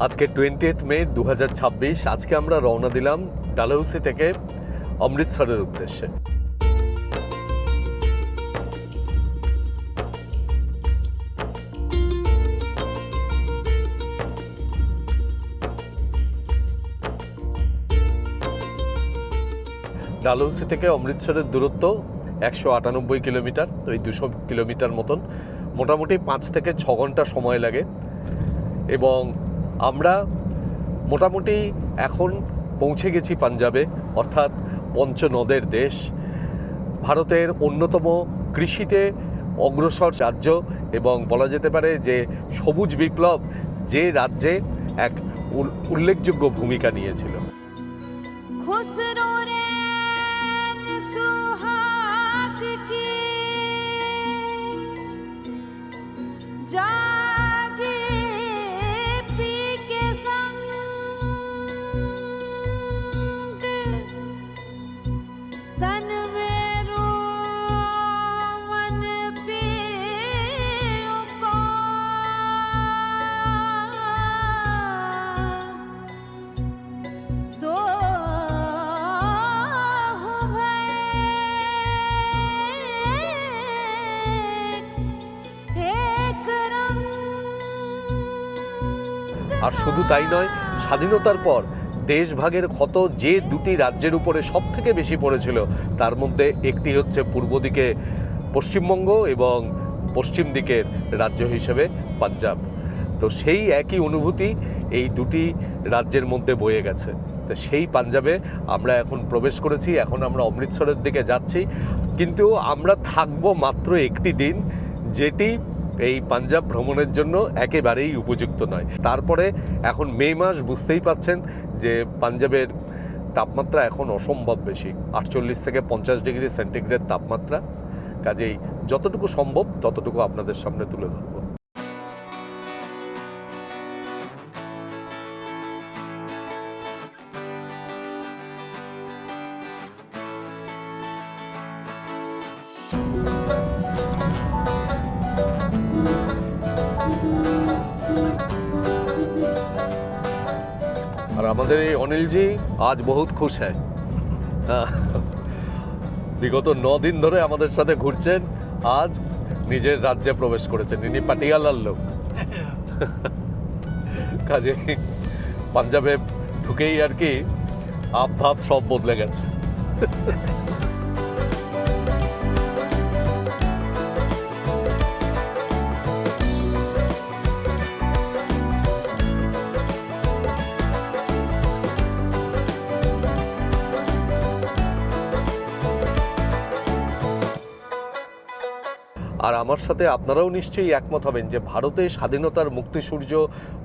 আজকে 20 মে 2026। আজকে আমরা রওনা দিলাম ডালহৌসি থেকে অমৃতসরের উদ্দেশ্যে। ডালহৌসি থেকে অমৃতসরের দূরত্ব 198 কিলোমিটার, ওই 200 কিলোমিটার মতন। মোটামুটি 5 থেকে 6 ঘন্টা সময় লাগে এবং আমরা মোটামুটি এখন পৌঁছে গেছি পাঞ্জাবে, অর্থাৎ পঞ্চনদের দেশ, ভারতের অন্যতম কৃষিতে অগ্রসর রাজ্য এবং বলা যেতে পারে যে সবুজ বিপ্লব যে রাজ্যে এক উল্লেখযোগ্য ভূমিকা নিয়েছিল। আর শুধু তাই নয়, স্বাধীনতার পর দেশভাগের ক্ষত যে দুটি রাজ্যের উপরে সব থেকে বেশি পড়েছিল তার মধ্যে একটি হচ্ছে পূর্ব দিকে পশ্চিমবঙ্গ এবং পশ্চিম দিকের রাজ্য হিসেবে পাঞ্জাব। তো সেই একই অনুভূতি এই দুটি রাজ্যের মধ্যে বয়ে গেছে। তো সেই পাঞ্জাবে আমরা এখন প্রবেশ করেছি। এখন আমরা অমৃতসরের দিকে যাচ্ছি, কিন্তু আমরা থাকবো মাত্র একটি দিন, যেটি এই পাঞ্জাব ভ্রমণের জন্য একেবারেই উপযুক্ত নয়। তারপরে এখন মে মাস, বুঝতেই পাচ্ছেন যে পাঞ্জাবের তাপমাত্রা এখন অসম্ভব বেশি, 48 থেকে 50 ডিগ্রি সেন্টিগ্রেড তাপমাত্রা। কাজেই যতটুকু সম্ভব ততটুকু আপনাদের সামনে তুলে ধরব। আর আমাদের এই অনিলজি আজ বহুত খুশ হ্যায়। বিগত 9 দিন ধরে আমাদের সাথে ঘুরছেন, আজ নিজের রাজ্যে প্রবেশ করেছেন। ইনি পাটিয়ালার লোক। কাজে পাঞ্জাবে ঢুকেই আর কি ভাব সব বদলে গেছে। আর আমার সাথে আপনারাও নিশ্চয়ই একমত হবেন যে ভারতে স্বাধীনতার মুক্তিসূর্য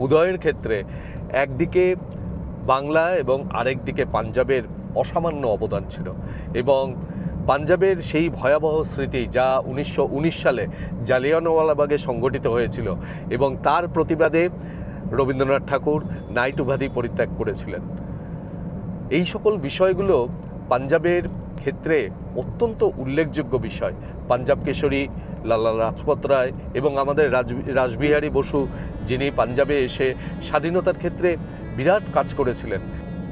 উদয়ের ক্ষেত্রে একদিকে বাংলা এবং আরেকদিকে পাঞ্জাবের অসামান্য অবদান ছিল। এবং পাঞ্জাবের সেই ভয়াবহ স্মৃতি যা 1919 সালে জালিয়ানওয়ালাবাগে সংঘটিত হয়েছিল এবং তার প্রতিবাদে রবীন্দ্রনাথ ঠাকুর নাইট উপাধি পরিত্যাগ করেছিলেন, এই সকল বিষয়গুলো পাঞ্জাবের ক্ষেত্রে অত্যন্ত উল্লেখযোগ্য বিষয়। পাঞ্জাব কেশরী লালা লাজপত রায় এবং আমাদের রাসবিহারী বসু, যিনি পাঞ্জাবে এসে স্বাধীনতার ক্ষেত্রে বিরাট কাজ করেছিলেন।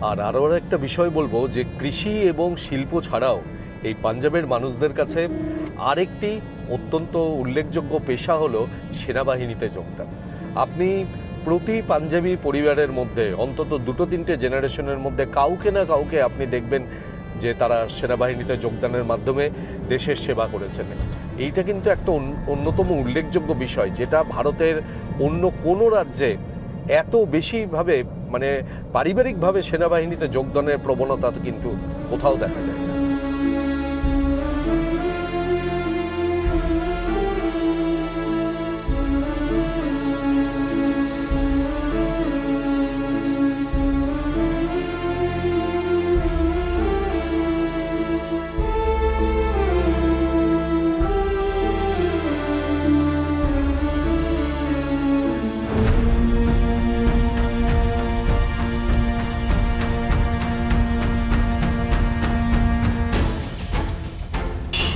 আর আরও একটা বিষয় বলবো যে কৃষি এবং শিল্প ছাড়াও এই পাঞ্জাবের মানুষদের কাছে আরেকটি অত্যন্ত উল্লেখযোগ্য পেশা হলো সেনাবাহিনীতে যোগদান। আপনি প্রতি পাঞ্জাবি পরিবারের মধ্যে অন্তত 2-3টে জেনারেশনের মধ্যে কাউকে না কাউকে আপনি দেখবেন যে তারা সেনাবাহিনীতে যোগদানের মাধ্যমে দেশের সেবা করেছেন। এইটা কিন্তু একটা অন্যতম উল্লেখযোগ্য বিষয়, যেটা ভারতের অন্য কোনো রাজ্যে এত বেশিভাবে মানে পারিবারিকভাবে সেনাবাহিনীতে যোগদানের প্রবণতা কিন্তু কোথাও দেখা যায় না।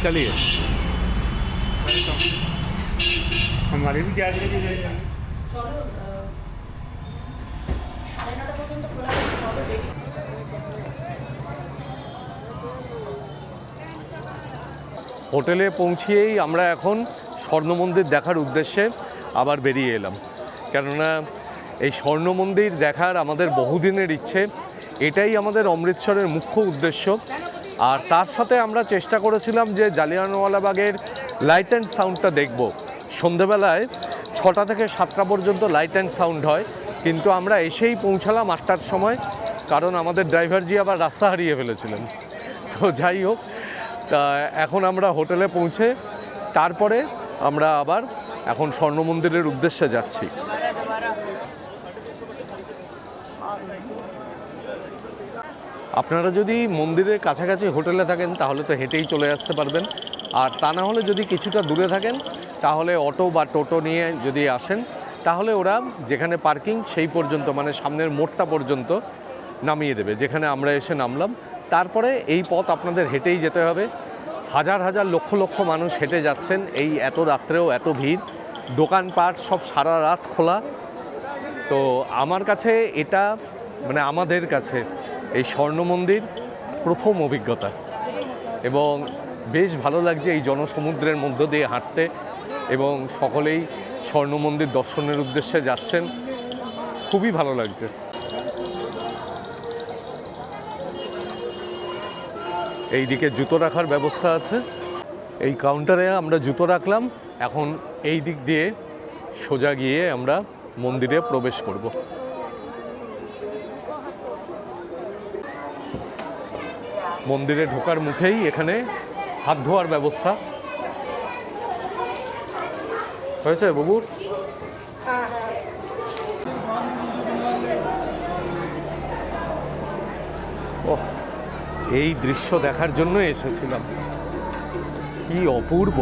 चलिए हमारी भी क्या करेगी। পর্যন্ত খোলা থাকে, চলো দেখি। হোটেলে পৌঁছিয়েই আমরা এখন স্বর্ণ মন্দির দেখার উদ্দেশ্যে আবার বেরিয়ে এলাম, কেননা এই স্বর্ণ মন্দির দেখার আমাদের বহুদিনের ইচ্ছে। এটাই আমাদের অমৃতসরের মুখ্য উদ্দেশ্য। আর তার সাথে আমরা চেষ্টা করেছিলাম যে জালিয়ানওয়ালাবাগের লাইট অ্যান্ড সাউন্ডটা দেখব। সন্ধেবেলায় 6টা থেকে 7টা পর্যন্ত লাইট অ্যান্ড সাউন্ড হয়, কিন্তু আমরা এসেই পৌঁছালাম 8টার সময়, কারণ আমাদের ড্রাইভারজি আবার রাস্তা হারিয়ে ফেলেছিলেন। তো যাই হোক, তা এখন আমরা হোটেলে পৌঁছে তারপরে আমরা আবার এখন স্বর্ণ মন্দিরের উদ্দেশ্যে যাচ্ছি। আপনারা যদি মন্দিরের কাছাকাছি হোটেলে থাকেন তাহলে তো হেঁটেই চলে আসতে পারবেন, আর তা না হলে যদি কিছুটা দূরে থাকেন তাহলে অটো বা টোটো নিয়ে যদি আসেন তাহলে ওরা যেখানে পার্কিং সেই পর্যন্ত, মানে সামনের মোড়টা পর্যন্ত নামিয়ে দেবে, যেখানে আমরা এসে নামলাম। তারপরে এই পথ আপনাদের হেঁটেই যেতে হবে। হাজার হাজার লক্ষ লক্ষ মানুষ হেঁটে যাচ্ছেন, এই এত রাত্রেও এত ভিড়, দোকানপাট সব সারা রাত খোলা। তো আমার কাছে এটা, মানে আমাদের কাছে এই স্বর্ণ মন্দির প্রথম অভিজ্ঞতা, এবং বেশ ভালো লাগছে এই জনসমুদ্রের মধ্য দিয়ে হাঁটতে, এবং সকলেই স্বর্ণ মন্দির দর্শনের উদ্দেশ্যে যাচ্ছেন, খুবই ভালো লাগছে। এই দিকে জুতো রাখার ব্যবস্থা আছে, এই কাউন্টারে আমরা জুতো রাখলাম। এখন এই দিক দিয়ে সোজা গিয়ে আমরা মন্দিরে প্রবেশ করব। মন্দিরে ঢোকার মুখেই এখানে হাত ধোয়ার ব্যবস্থা হয়েছে। বাবুর ও, এই দৃশ্য দেখার জন্য এসেছিলাম, কি অপূর্ব।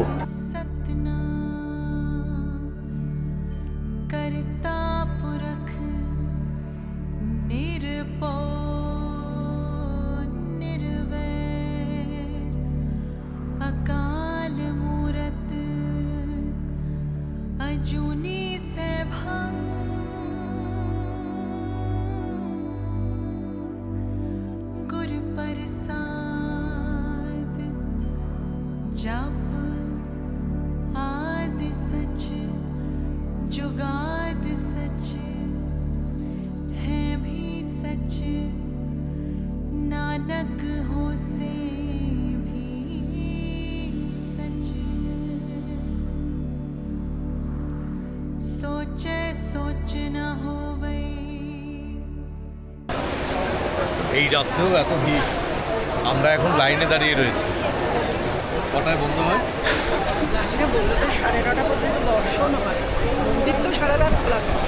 এই রাত্রেও এত ভিড়, আমরা এখন লাইনে দাঁড়িয়ে রয়েছি। কটায় বন্ধ হয় জানি না, বললো তো 9:30 পর্যন্ত দর্শন হয়, মন্দির তো সারা রাত খোলা থাকে,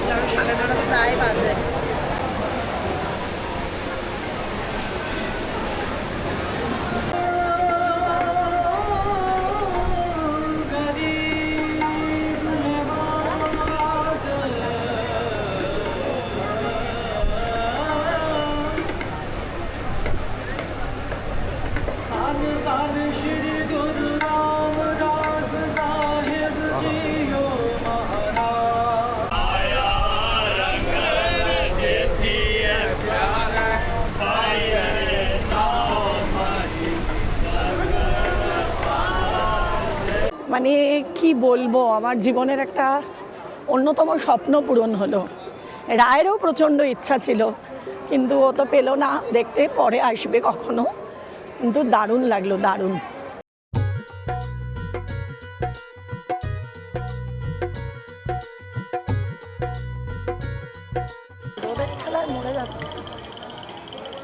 9:30 প্রায় বাজে। মানে কি বলবো, আমার জীবনের একটা অন্যতম স্বপ্ন পূরণ হলো। রায়েরও প্রচণ্ড ইচ্ছা ছিল, কিন্তু ও তো পেলো না দেখতে, পরে আসবে কখনো। কিন্তু দারুণ লাগলো, দারুণ। রোদের ঠেলায় মরে যাচ্ছে,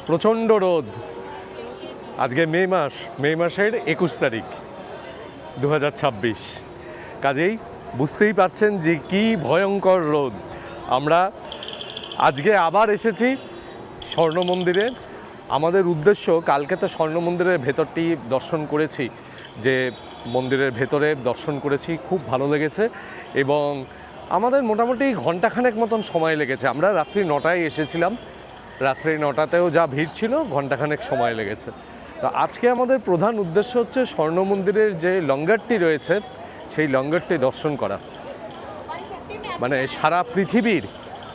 প্রচণ্ড রোদ। আজকে মে মাসের 21 তারিখ 2026। কাজেই বুঝতেই পারছেন যে কি ভয়ঙ্কর রোদ। আমরা আজকে আবার এসেছি স্বর্ণ মন্দিরে। আমাদের উদ্দেশ্য, কালকে তো স্বর্ণ মন্দিরের ভেতরটি দর্শন করেছি, যে মন্দিরের ভেতরে দর্শন করেছি, খুব ভালো লেগেছে, এবং আমাদের মোটামুটি ঘণ্টাখানেক মতন সময় লেগেছে। আমরা রাত্রি 9টায় এসেছিলাম, রাত্রি 9টাতেও যা ভিড় ছিল, ঘণ্টাখানেক সময় লেগেছে। তো আজকে আমাদের প্রধান উদ্দেশ্য হচ্ছে স্বর্ণ মন্দিরের যে লঙ্গারটি রয়েছে সেই লঙ্গারটি দর্শন করা। মানে সারা পৃথিবীর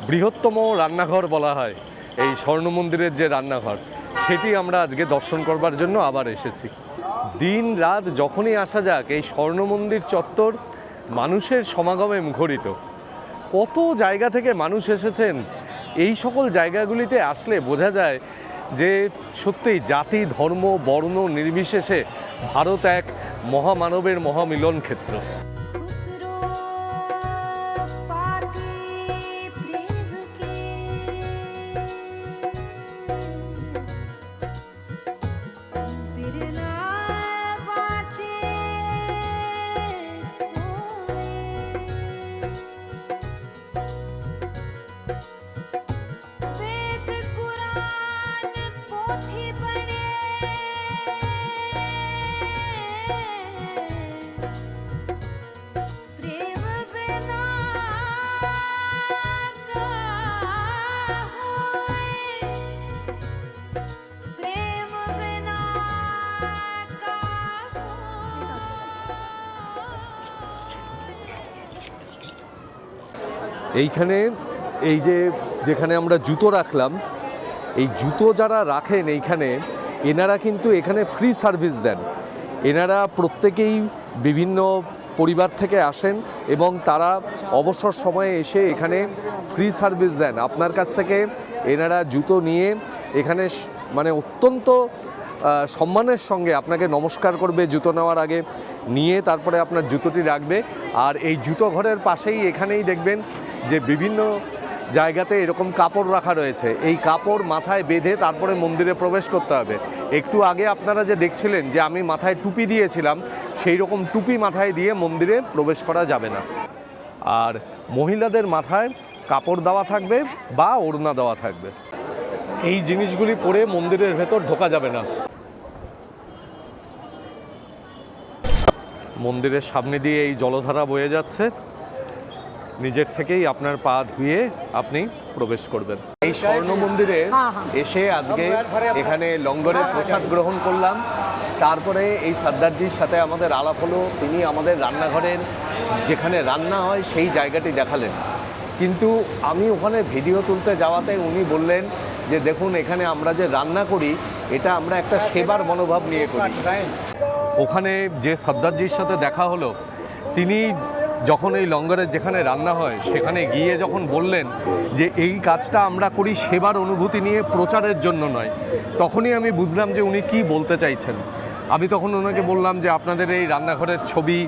বৃহত্তম রান্নাঘর বলা হয় এই স্বর্ণ মন্দিরের যে রান্নাঘর, সেটি আমরা আজকে দর্শন করবার জন্য আবার এসেছি। দিন রাত যখনই আসা যাক, এই স্বর্ণ মন্দির চত্বর মানুষের সমাগমে মুখরিত। কত জায়গা থেকে মানুষ এসেছেন। এই সকল জায়গাগুলিতে আসলে বোঝা যায় যে সত্যিই জাতি, ধর্ম, বর্ণ নির্বিশেষে ভারত এক মহামানবের মহামিলন ক্ষেত্র। এইখানে এই যেখানে আমরা জুতো রাখলাম, এই জুতো যারা রাখেন এইখানে, এনারা কিন্তু এখানে ফ্রি সার্ভিস দেন। এনারা প্রত্যেকেই বিভিন্ন পরিবার থেকে আসেন এবং তারা অবসর সময়ে এসে এখানে ফ্রি সার্ভিস দেন। আপনার কাছ থেকে এনারা জুতো নিয়ে এখানে মানে অত্যন্ত সম্মানের সঙ্গে আপনাকে নমস্কার করবে জুতো নেওয়ার আগে, নিয়ে তারপরে আপনার জুতোটি রাখবে। আর এই জুতো ঘরের পাশেই এখানেই দেখবেন যে বিভিন্ন জায়গাতে এরকম কাপড় রাখা রয়েছে। এই কাপড় মাথায় বেঁধে তারপরে মন্দিরে প্রবেশ করতে হবে। একটু আগে আপনারা যে দেখছিলেন যে আমি মাথায় টুপি দিয়েছিলাম, সেই রকম টুপি মাথায় দিয়ে মন্দিরে প্রবেশ করা যাবে না। আর মহিলাদের মাথায় কাপড় দেওয়া থাকবে বা ওড়না দেওয়া থাকবে। এই জিনিসগুলি পরে মন্দিরের ভেতর ঢোকা যাবে না। মন্দিরের সামনে দিয়ে এই জলধারা বয়ে যাচ্ছে, নিজের থেকেই আপনার পা ধুয়ে আপনি প্রবেশ করবেন। এই স্বর্ণ মন্দিরে এসে আজকে এখানে লঙ্গরের প্রসাদ গ্রহণ করলাম। তারপরে এই সর্দারজির সাথে আমাদের আলাপ হলো। তিনি আমাদের রান্নাঘরের যেখানে রান্না হয় সেই জায়গাটি দেখালেন। কিন্তু আমি ওখানে ভিডিও তুলতে যাওয়াতে উনি বললেন যে দেখুন, এখানে আমরা যে রান্না করি এটা আমরা একটা সেবার মনোভাব নিয়ে করি। ওখানে যে সর্দারজির সাথে দেখা হলো, তিনি যখন এই লঙ্গরের যেখানে রান্না হয় সেখানে গিয়ে যখন বললেন যে এই কাজটা আমরা করি সেবার অনুভূতি নিয়ে, প্রচারের জন্য নয়, তখনই আমি বুঝলাম যে উনি কি বলতে চাইছেন। আমি তখন ওনাকে বললাম যে আপনাদের এই রান্নাঘরের ছবি,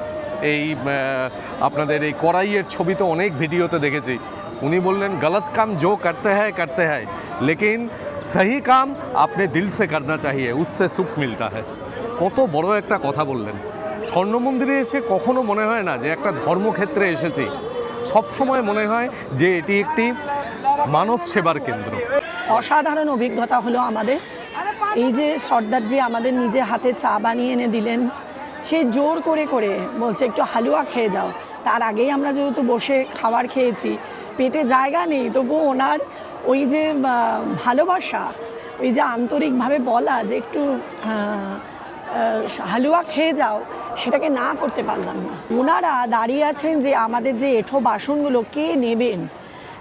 এই আপনাদের এই কড়াইয়ের ছবি তো অনেক ভিডিওতে দেখেছি। উনি বললেন গলত কাম জো করতে হ্যায় লেকিন সহি কাম আপনি দিল সে করনা চাহিয়ে, উসসে সুখ মিলতা হ্যায়। কত বড় একটা কথা বললেন। স্বর্ণ মন্দিরে এসে কখনো মনে হয় না যে একটা ধর্মক্ষেত্রে এসেছি, সবসময় মনে হয় যে এটি একটি মানব সেবার কেন্দ্র। অসাধারণ অভিজ্ঞতা হলো আমাদের। এই যে সর্দারজি আমাদের নিজে হাতে চা বানিয়ে এনে দিলেন, সে জোর করে করে বলছে একটু হালুয়া খেয়ে যাও। তার আগেই আমরা যেহেতু বসে খাবার খেয়েছি, পেটে জায়গা নেই, তবুও ওনার ওই যে ভালোবাসা, ওই যে আন্তরিকভাবে বলা যে একটু হালুয়া খেয়ে যাও, সেটাকে না করতে পারলাম না। ওনারা দাঁড়িয়ে আছেন যে আমাদের যে এঁঠো বাসনগুলো কে নেবেন,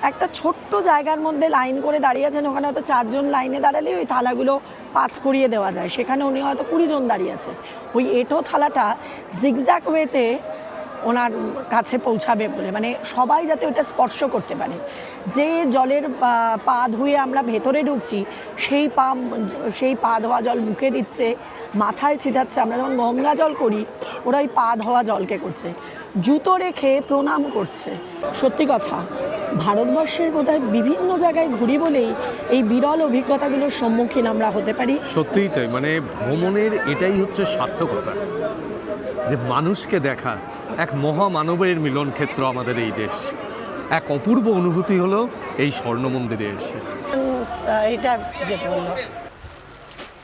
একটা ছোট্ট জায়গার মধ্যে লাইন করে দাঁড়িয়ে আছেন। ওখানে হয়তো 4 জন লাইনে দাঁড়ালে ওই থালাগুলো পাস করিয়ে দেওয়া যায়, সেখানে উনি হয়তো 20 জন দাঁড়িয়ে আছে। ওই এঁঠো থালাটা জিগজ্যাগ ওয়েতে ওনার কাছে পৌঁছাবে বলে, মানে সবাই যাতে ওটা স্পর্শ করতে পারে। যে জলের পা ধুয়ে আমরা ভেতরে ঢুকছি, সেই পা ধোয়া জল মুখে দিচ্ছে, মাথায় ছিটাচ্ছে। আমরা যখন গঙ্গা জল করি, ওরা ওই পা ধোয়া জলকে করছে, জুতো রেখে প্রণাম করছে। সত্যি কথা, ভারতবর্ষের বোধহয় বিভিন্ন জায়গায় ঘুরি বলেই এই বিরল অভিজ্ঞতাগুলোর সম্মুখীন আমরা হতে পারি। সত্যিই তাই, মানে ভ্রমণের এটাই হচ্ছে সার্থকতা, যে মানুষকে দেখা। এক মহামানবের মিলন ক্ষেত্র আমাদের এই দেশ। এক অপূর্ব অনুভূতি হলো এই স্বর্ণ মন্দিরে এসে। এটা যেটা বললো,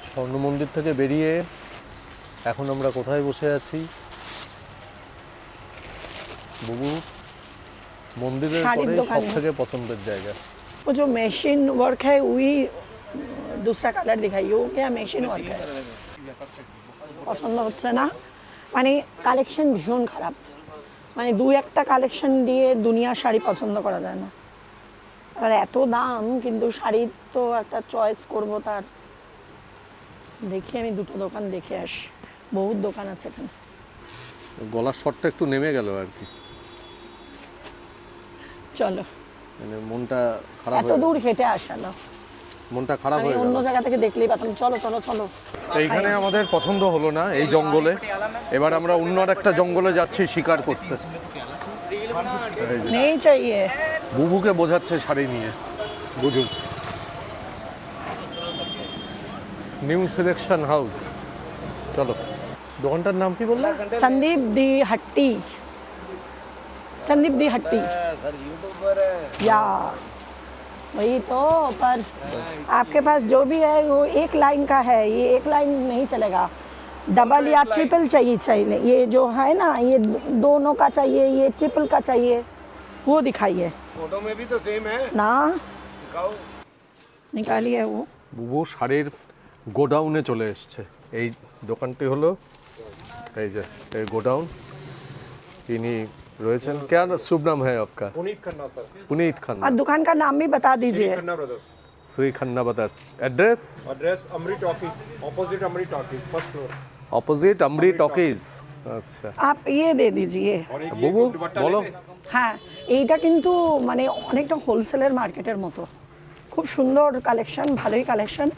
স্বর্ণ মন্দির থেকে বেরিয়ে এখন আমরা কোথায় বসে আছি বুবু? মন্দিরের পরে সব থেকে পছন্দের জায়গা। वो जो मशीन वर्क है वही दूसरा कलर दिखाइए, वो क्या मशीन वर्क है, পছন্দ হচ্ছে না। মানে কালেকশন ভীষণ খারাপ, মানে 2-1টা কালেকশন দিয়ে দুনিয়ার শাড়ি পছন্দ করা যায় না। আর এত দাম, কিন্তু শাড়ির তো একটা চয়েস করব, তার দেখি আমি দুটো দোকান দেখে আসি, বহুত দোকান আছে এখানে। গলার শটটা একটু নেমে গেল আর কি, চলো, মানে মনটা খারাপ এত দূর হেঁটে আসালো, মনটা খারাপ আমি হয়ে অন্য গেল। জায়গা থেকে দেখলেই পাতাম। চলো চলো চলো। এইখানে আমাদের পছন্দ হলো না এই জঙ্গলে, এবার আমরা অন্য একটা জঙ্গলে যাচ্ছি শিকার করতে। এই যে নেই চাইয়ে। বুবুকে বোঝাচ্ছে শাড়ি নিয়ে, বুঝুন। নিউ সিলেকশন হাউস, চলো। দোকানটার নাম কি বললে? संदीप दी हट्टी, संदीप दी हट्टी। या वही तो, पर आपके पास जो भी है वो एक लाइन का है, ये एक लाइन नहीं चलेगा, डबल या ट्रिपल चाहिए। ये जो है ना, ये दोनों का चाहिए, ये ट्रिपल का चाहिए, वो दिखाइए। फोटो में भी तो सेम है, ना दिखाओ। निकालिए वो। বুবু শাড়ির গোডাউনে চলে এসছে। এই দোকানটি হলো এই যে এই গোডাউন, তিনি রয়েছেন। क्या शुभ नाम है आपका? पुनीत खन्ना सर, पुनीत खन्ना। और दुकान का नाम भी बता दीजिए। Khanna brothers. Shri Khanna brothers. Address address Amrit talkies, opposite Amrit talkies, first floor. Opposite Amrit talkies. আচ্ছা आप ये दे दीजिए। और एक বুবু दुपट्टा বলো। लेते? হ্যাঁ, এইটা কিন্তু মানে অনেকটা হোলসেলের মার্কেটের মতো, খুব সুন্দর কালেকশন, ভালোই কালেকশন।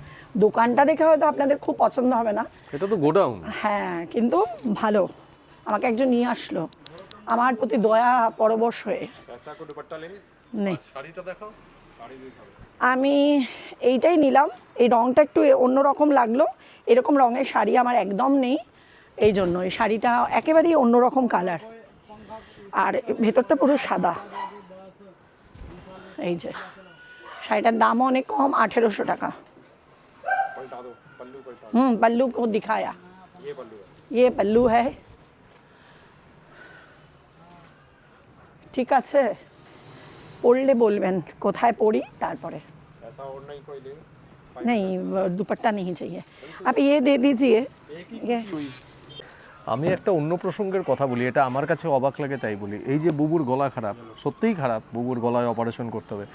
দোকানটা দেখে হয়তো আপনাদের খুব পছন্দ হবে না, এটা তো গোডাউন। হ্যাঁ, কিন্তু ভালো। আমাকে একজন নিয়ে আসলো, আমার প্রতি দয়া পরবশ হয়ে। ऐसा को दुपट्टा लेंगे? নেই, শাড়িটা দেখাও। আমি এইটাই নিলাম। এই রঙটা একটু অন্যরকম লাগলো, এরকম রঙের শাড়ি আমার একদম নেই, এই জন্য এই শাড়িটা একেবারেই অন্যরকম কালার, আর ভেতরটা পুরো সাদা। এই যে শাড়িটার দামও অনেক কম, 1800 টাকা। पलटा दो, पल्लू पलटा पल्लू को दिखाया, दो। ये पल्लू है। ये पल्लू है। ঠিক আছে, পড়লে বলবেন কোথায় পড়ি, তারপরে। ऐसा और नहीं कोई लेंगे? नहीं, दुपट्टा नहीं चाहिए, आप ये दे दीजिए। ये আমি একটা অন্য প্রসঙ্গের কথা বলি, এটা আমার কাছে অবাক লাগে তাই বলি। এই যে বুবুর গলা খারাপ, সত্যিই খারাপ, বুবুর গলায় অপারেশন করতে হবে।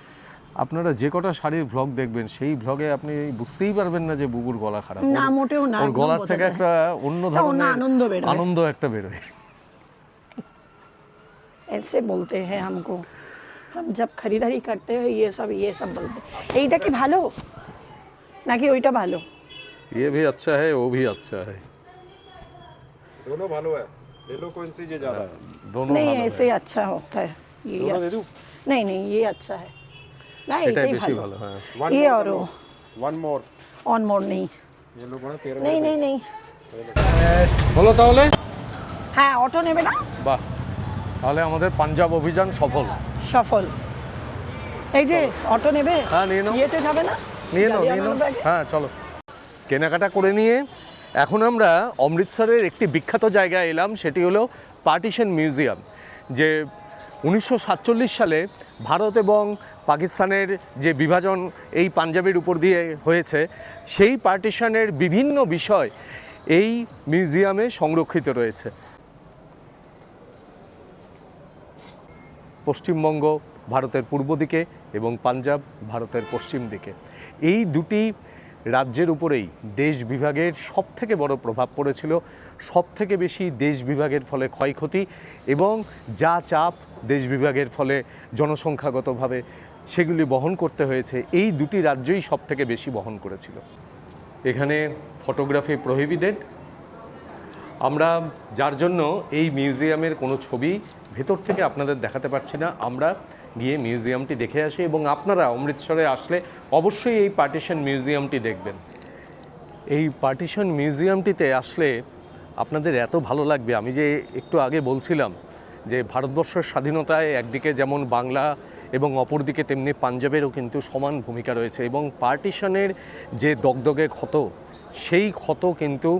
আপনারা যে কটা শাড়ির ভ্লগ দেখবেন সেই ভ্লগে আপনি বুঝতেই পারবেন না যে বুবুর গলা খারাপ। না, মোটেও না, ওর একদম গলার বোঝা থেকে যায়। একটা অন্য অন্য ধরনের আনন্দ বেরোয়। আনন্দ একটা বেরোয়। ऐसे बोलते हैं हमको, हम जब खरीदारी करते हैं ये सब बोलते हैं। এইটা কি ভালো নাকি ওইটা ভালো? ये भी अच्छा है, वो भी अच्छा है, दोनों भालो है, ले लो कौन सी जे ज्यादा है? दोनों नहीं, ভালো ऐसे है। अच्छा होता है ये। दोनों दे अच्छा। दूं? नहीं नहीं, ये अच्छा है ना, এটাই এটাই বেশি ভালো। ভালো। হ্যাঁ One ये more और कर वो, लो। One more। ऑन मोड नहीं, ये लो बड़ा 13 नहीं नहीं नहीं। বলো তাহলে। হ্যাঁ, অটো নেবে না? বাহ, তাহলে আমাদের পাঞ্জাব অভিযান সফল। সফল। এই যে অটো নেবে, হ্যাঁ, নিয়ে নাও। ইয়েতে যাবে না? নিয়ে নাও, নিয়ে নাও। জালিয়ানওয়ালা বাগে? হ্যাঁ চলো। কেনাকাটা করে নিয়ে এখন আমরা অমৃতসরের একটি বিখ্যাত জায়গায় এলাম, সেটি হলো পার্টিশন মিউজিয়াম, যে 1947 সালে ভারত এবং পাকিস্তানের যে বিভাজন এই পাঞ্জাবের উপর দিয়ে হয়েছে, সেই পার্টিশনের বিভিন্ন বিষয় এই মিউজিয়ামে সংরক্ষিত রয়েছে। পশ্চিমবঙ্গ ভারতের পূর্ব দিকে এবং পাঞ্জাব ভারতের পশ্চিম দিকে, এই দুটি রাজ্যের উপরেই দেশ বিভাগের সবথেকে বড় প্রভাব পড়েছিল। সবথেকে বেশি দেশ বিভাগের ফলে ক্ষয়ক্ষতি এবং যা চাপ দেশ বিভাগের ফলে জনসংখ্যাগতভাবে সেগুলি বহন করতে হয়েছে, এই দুটি রাজ্যই সবথেকে বেশি বহন করেছিল। এখানে ফটোগ্রাফি প্রহিবিটেড। আমরা যার জন্য এই মিউজিয়ামের কোনো ছবি ভেতর থেকে আপনাদের দেখাতে পারছি না, আমরা গিয়ে মিউজিয়ামটি দেখে আসি এবং আপনারা অমৃতসরে আসলে অবশ্যই এই পার্টিশন মিউজিয়ামটি দেখবেন। এই পার্টিশন মিউজিয়ামটিতে আসলে আপনাদের এত ভালো লাগবে। আমি যে একটু আগে বলছিলাম যে ভারতবর্ষের স্বাধীনতায় একদিকে যেমন বাংলা এবং অপরদিকে তেমনি পাঞ্জাবেরও কিন্তু সমান ভূমিকা রয়েছে, এবং পার্টিশনের যে দগদগে ক্ষত, সেই ক্ষত কিন্তু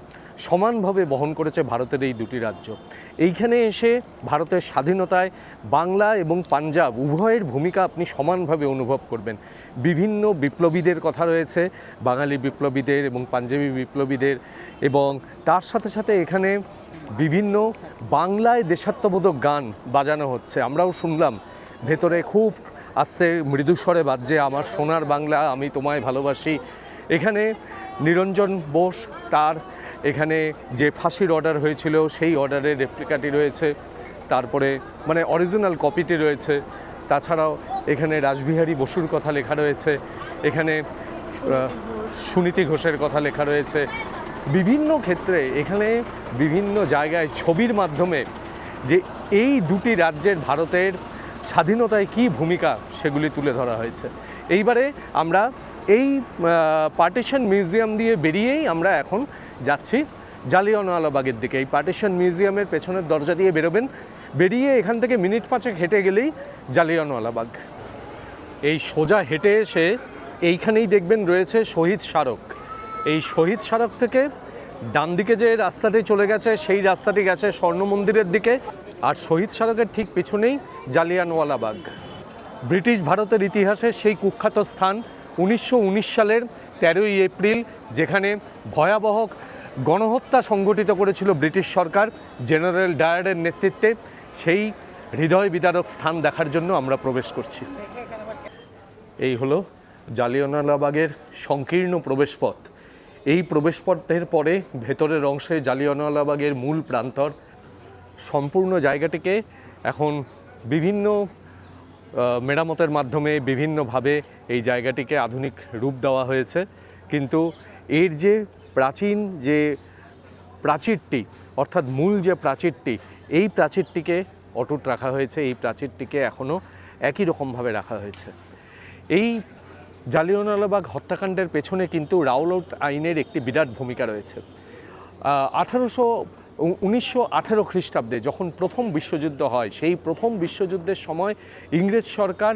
সমানভাবে বহন করেছে ভারতের এই দুটি রাজ্য। এইখানে এসে ভারতের স্বাধীনতায় বাংলা এবং পাঞ্জাব উভয়ের ভূমিকা আপনি সমানভাবে অনুভব করবেন। বিভিন্ন বিপ্লবীদের কথা রয়েছে, বাঙালি বিপ্লবীদের এবং পাঞ্জাবি বিপ্লবীদের, এবং তার সাথে সাথে এখানে বিভিন্ন বাংলায় দেশাত্মবোধক গান বাজানো হচ্ছে। আমরাও শুনলাম ভেতরে খুব আস্তে মৃদুস্বরে বাজছে আমার সোনার বাংলা আমি তোমায় ভালোবাসি। এখানে নিরঞ্জন বোস তার এখানে যে ফাঁসির অর্ডার হয়েছিল সেই অর্ডারের রেপ্লিকাটি রয়েছে, তারপরে মানে অরিজিনাল কপিটি রয়েছে। তাছাড়াও এখানে রাসবিহারী বসুর কথা লেখা রয়েছে, এখানে সুনীতি ঘোষের কথা লেখা রয়েছে। বিভিন্ন ক্ষেত্রে এখানে বিভিন্ন জায়গায় ছবির মাধ্যমে যে এই দুটি রাজ্যের ভারতের স্বাধীনতায় কী ভূমিকা সেগুলি তুলে ধরা হয়েছে। এইবারে আমরা এই পার্টিশন মিউজিয়াম দিয়ে বেরিয়েই আমরা এখন যাচ্ছি জালিয়ানওয়ালাবাগের দিকে। এই পার্টিশন মিউজিয়ামের পেছনের দরজা দিয়ে বেরোবেন, বেরিয়ে এখান থেকে মিনিট 5 হেঁটে গেলেই জালিয়ানওয়ালাবাগ। এই সোজা হেঁটে এসে এইখানেই দেখবেন রয়েছে শহীদ স্মারক। এই শহীদ স্মারক থেকে ডান দিকে যে রাস্তাটি চলে গেছে সেই রাস্তাটি গেছে স্বর্ণ মন্দিরের দিকে, আর শহীদ স্মারকের ঠিক পিছনেই জালিয়ানওয়ালাবাগ। ব্রিটিশ ভারতের ইতিহাসে সেই কুখ্যাত স্থান 1919 সালের 13ই এপ্রিল, যেখানে ভয়াবহ গণহত্যা সংগঠিত করেছিল ব্রিটিশ সরকার জেনারেল ডায়ারের নেতৃত্বে। সেই হৃদয় বিদারক স্থান দেখার জন্য আমরা প্রবেশ করছি। এই হলো জালিয়ানওয়ালাবাগের সংকীর্ণ প্রবেশপথ। এই প্রবেশপথের পরে ভেতরের অংশে জালিয়ানওয়ালাবাগের মূল প্রান্তর। সম্পূর্ণ জায়গাটিকে এখন বিভিন্ন মেরামতের মাধ্যমে বিভিন্নভাবে এই জায়গাটিকে আধুনিক রূপ দেওয়া হয়েছে, কিন্তু এর যে প্রাচীন যে প্রাচীরটি অর্থাৎ মূল যে প্রাচীরটি, এই প্রাচীরটিকে অটুট রাখা হয়েছে, এই প্রাচীরটিকে এখনও একই রকমভাবে রাখা হয়েছে। এই জালিয়ানওয়ালাবাগ হত্যাকাণ্ডের পেছনে কিন্তু রাওলাট আইনের একটি বিরাট ভূমিকা রয়েছে। 1918 খ্রিস্টাব্দে যখন প্রথম বিশ্বযুদ্ধ হয়, সেই প্রথম বিশ্বযুদ্ধের সময় ইংরেজ সরকার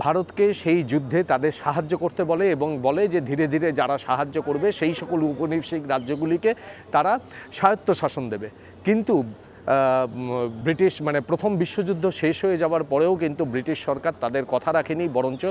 ভারতকে সেই যুদ্ধে তাদের সাহায্য করতে বলে এবং বলে যে ধীরে ধীরে যারা সাহায্য করবে সেই সকল উপনিবেশিক রাজ্যগুলিকে তারা স্বায়ত্তশাসন দেবে। কিন্তু ব্রিটিশ মানে প্রথম বিশ্বযুদ্ধ শেষ হয়ে যাওয়ার পরেও কিন্তু ব্রিটিশ সরকার তাদের কথা রাখেনি, বরঞ্চ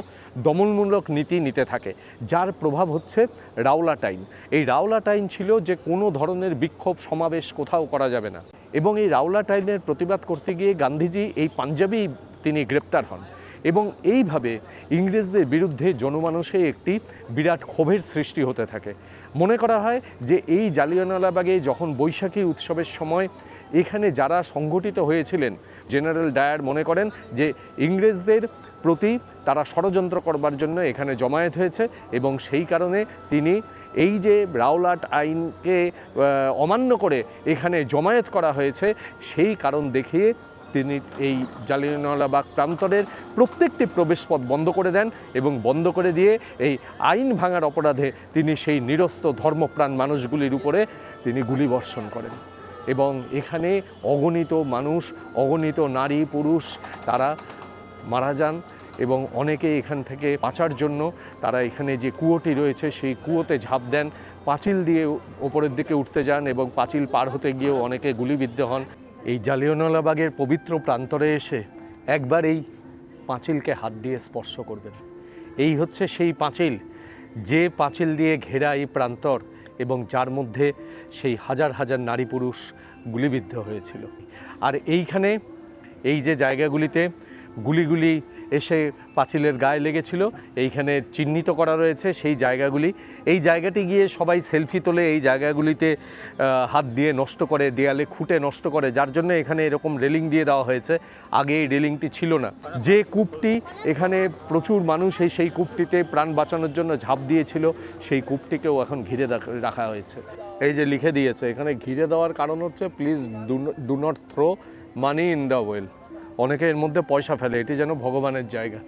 দমনমূলক নীতি নিতে থাকে, যার প্রভাব হচ্ছে রাওলাট আইন। এই রাওলাট আইন ছিল যে কোনো ধরনের বিক্ষোভ সমাবেশ কোথাও করা যাবে না, এবং এই রাওলাট আইনের প্রতিবাদ করতে গিয়ে গান্ধীজি এই পাঞ্জাবি তিনি গ্রেপ্তার হন, এবং এইভাবে ইংরেজদের বিরুদ্ধে জনমানসে একটি বিরাট ক্ষোভের সৃষ্টি হতে থাকে। মনে করা হয় যে এই জালিয়ানওয়ালাবাগে যখন বৈশাখী উৎসবের সময় এখানে যারা সংগঠিত হয়েছিলেন, জেনারেল ডায়ার মনে করেন যে ইংরেজদের প্রতি তারা ষড়যন্ত্র করবার জন্য এখানে জমায়েত হয়েছে, এবং সেই কারণে তিনি এই যে রাওলাট আইনকে অমান্য করে এখানে জমায়েত করা হয়েছে সেই কারণ দেখিয়ে তিনি এই জালিয়ানওয়ালাবাগ প্রান্তরের প্রত্যেকটি প্রবেশপথ বন্ধ করে দেন, এবং বন্ধ করে দিয়ে এই আইন ভাঙার অপরাধে তিনি সেই নিরস্ত ধর্মপ্রাণ মানুষগুলির উপরে তিনি গুলিবর্ষণ করেন, এবং এখানে অগণিত মানুষ, অগণিত নারী পুরুষ তারা মারা যান, এবং অনেকে এখান থেকে বাঁচার জন্য তারা এখানে যে কুয়োটি রয়েছে সেই কুয়োতে ঝাঁপ দেন, পাঁচিল দিয়ে ওপরের দিকে উঠতে যান, এবং পাঁচিল পার হতে গিয়েও অনেকে গুলিবিদ্ধ হন। এই জালিয়ানওয়ালাবাগের পবিত্র প্রান্তরে এসে একবার এই পাঁচিলকে হাত দিয়ে স্পর্শ করবেন। এই হচ্ছে সেই পাঁচিল, যে পাঁচিল দিয়ে ঘেরা এই প্রান্তর, এবং যার মধ্যে সেই হাজার হাজার নারী পুরুষ গুলিবিদ্ধ হয়েছিল। আর এইখানে এই যে জায়গাগুলিতে গুলিগুলি এসে পাঁচিলের গায়ে লেগেছিল, এইখানে চিহ্নিত করা রয়েছে সেই জায়গাগুলি। এই জায়গাটি গিয়ে সবাই সেলফি তোলে, এই জায়গাগুলিতে হাত দিয়ে নষ্ট করে, দেয়ালে খুঁটে নষ্ট করে, যার জন্য এখানে এরকম রেলিং দিয়ে দেওয়া হয়েছে। আগে এই রেলিংটি ছিল না। যে কূপটি এখানে প্রচুর মানুষ সেই কূপটিতে প্রাণ বাঁচানোর জন্য ঝাঁপ দিয়েছিল, সেই কূপটিকেও এখন ঘিরে রাখা হয়েছে। এই যে লিখে দিয়েছে এখানে ঘিরে দেওয়ার কারণ হচ্ছে please do not throw money in the well. অনেকে এর মধ্যে পয়সা ফেলে, এটি যেন ভগবানের জায়গা।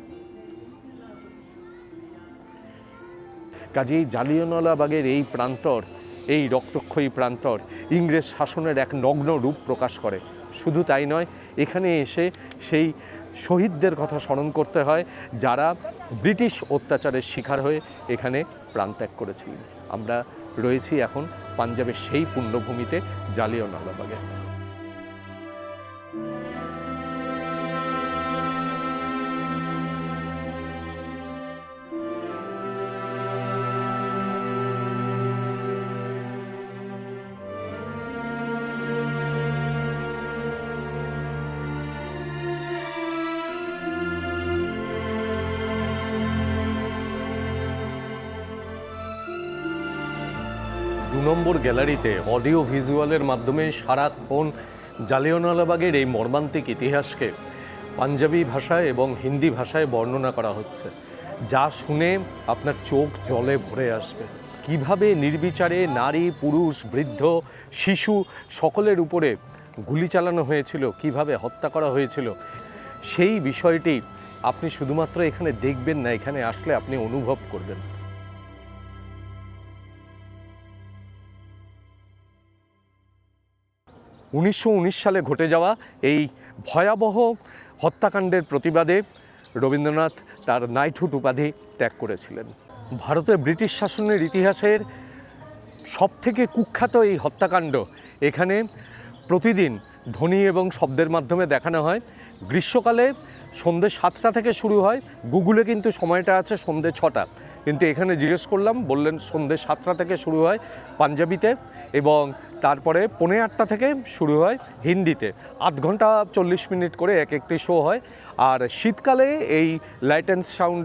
কাজেই জালিয়ানওয়ালাবাগের এই প্রান্তর, এই রক্তক্ষয়ী প্রান্তর ইংরেজ শাসনের এক নগ্ন রূপ প্রকাশ করে। শুধু তাই নয়, এখানে এসে সেই শহীদদের কথা স্মরণ করতে হয় যারা ব্রিটিশ অত্যাচারের শিকার হয়ে এখানে প্রাণত্যাগ করেছিলেন। আমরা রয়েছি এখন পাঞ্জাবের সেই পুণ্যভূমিতে জালিয়ানওয়ালাবাগে। নম্বর গ্যালারিতে অডিও ভিজুয়ালের মাধ্যমে সারাক্ষণ জালিয়ানওয়ালাবাগের এই মর্মান্তিক ইতিহাসকে পাঞ্জাবি ভাষায় এবং হিন্দি ভাষায় বর্ণনা করা হচ্ছে, যা শুনে আপনার চোখ জলে ভরে আসবে। কিভাবে নির্বিচারে নারী, পুরুষ, বৃদ্ধ, শিশু সকলের উপরে গুলি চালানো হয়েছিল, কিভাবে হত্যা করা হয়েছিল, সেই বিষয়টি আপনি শুধুমাত্র এখানে দেখবেন না, এখানে আসলে আপনি অনুভব করবেন। উনিশশো সালে ঘটে যাওয়া এই ভয়াবহ হত্যাকাণ্ডের প্রতিবাদে রবীন্দ্রনাথ তার নাইটহুড উপাধি ত্যাগ করেছিলেন। ভারতের ব্রিটিশ শাসনের ইতিহাসের সবথেকে কুখ্যাত এই হত্যাকাণ্ড এখানে প্রতিদিন ধ্বনি এবং শব্দের মাধ্যমে দেখানো হয়। গ্রীষ্মকালে সন্ধ্যে 7টা থেকে শুরু হয়, গুগলে কিন্তু সময়টা আছে সন্ধ্যে 6টা, কিন্তু এখানে জিজ্ঞেস করলাম, বললেন সন্ধ্যে 7টা থেকে শুরু হয় পাঞ্জাবিতে, এবং তারপরে 8:45 থেকে শুরু হয় হিন্দিতে। 8 ঘন্টা 40 মিনিট করে এক একটি শো হয়। আর শীতকালে এই লাইট অ্যান্ড সাউন্ড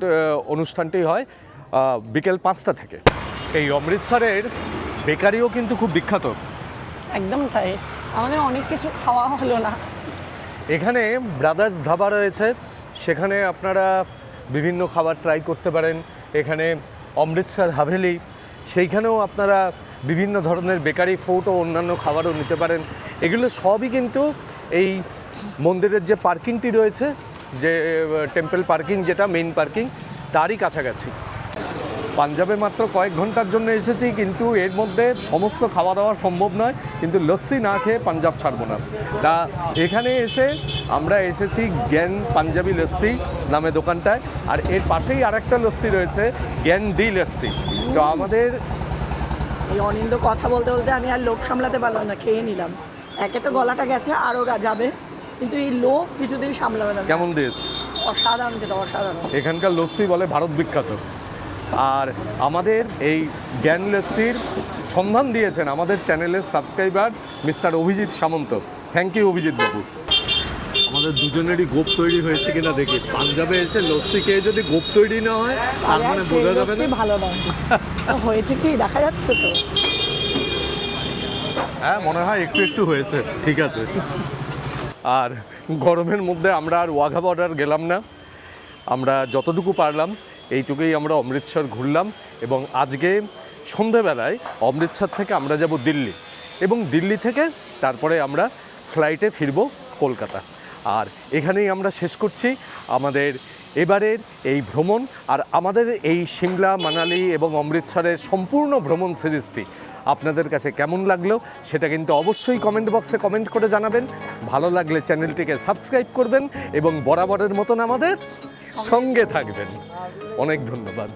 অনুষ্ঠানটি হয় বিকেল 5টা থেকে। এই অমৃতসরের বেকারিও কিন্তু খুব বিখ্যাত। একদম তাই, আমাদের অনেক কিছু খাওয়া হলো না। এখানে ব্রাদার্স ধাবা রয়েছে, সেখানে আপনারা বিভিন্ন খাবার ট্রাই করতে পারেন। এখানে অমৃতসর হাভেলি, সেইখানেও আপনারা বিভিন্ন ধরনের বেকারি ফুড ও অন্যান্য খাবারও নিতে পারেন। এগুলো সবই কিন্তু এই মন্দিরের যে পার্কিংটি রয়েছে, যে টেম্পল পার্কিং, যেটা মেইন পার্কিং, তারই কাছাকাছি। পাঞ্জাবে মাত্র কয়েক ঘন্টার জন্য এসেছি, কিন্তু এর মধ্যে সমস্ত খাওয়া দাওয়া সম্ভব নয়, কিন্তু লস্যি না খেয়ে পাঞ্জাব ছাড়বো না। তা এখানে এসে আমরা এসেছি জ্ঞান পাঞ্জাবি লস্যি নামে দোকানটায়, আর এর পাশেই আরেকটা লস্যি রয়েছে, জ্ঞান ডি লস্যি। তো আমাদের এই অনিন্দ কথা বলতে বলতে আমি আর লোক সামলাতে পারলাম না, খেয়ে নিলাম। একে তো গলাটা গেছে, আরও যাবে, কিন্তু এই লোক কিছুদিন সামলাবে না। কেমন দিয়েছে? অসাধারণ খেতে, অসাধারণ। এখানকার লস্যি বলে ভারত বিখ্যাত। আর আমাদের এই জ্ঞান লস্যির সন্ধান দিয়েছেন আমাদের চ্যানেলের subscriber mister Abhijit Samanta. Thank you Abhijit Babu. আমাদের দুজনেরই গোপ তৈরি হয়েছে কিনা দেখি। পাঞ্জাবে এসে লস্যি খেয়ে যদি গোপ তৈরি না হয়, তার মানে বোঝা যাবে না। ভালো নয় হয়েছে কি দেখা যাচ্ছে তো। হ্যাঁ, মনে হয় একটু একটু হয়েছে। ঠিক আছে। আর গরমের মধ্যে আমরা আর ওয়াঘা বর্ডার গেলাম না, আমরা যতটুকু পারলাম এইটুকুই আমরা অমৃতসর ঘুরলাম। এবং আজকে সন্ধেবেলায় অমৃতসর থেকে আমরা যাব দিল্লি, এবং দিল্লি থেকে তারপরে আমরা ফ্লাইটে ফিরব কলকাতা। আর এখানেই আমরা শেষ করছি আমাদের এবারের এই ভ্রমণ। আর আমাদের এই সিমলা, মানালি এবং অমৃতসরের সম্পূর্ণ ভ্রমণ সিরিজটি আপনাদের কাছে কেমন লাগলো সেটা কিন্তু অবশ্যই কমেন্ট বক্সে কমেন্ট করে জানাবেন। ভালো লাগলে চ্যানেলটিকে সাবস্ক্রাইব করবেন এবং বরাবরের মতন আমাদের সঙ্গে থাকবেন। অনেক ধন্যবাদ।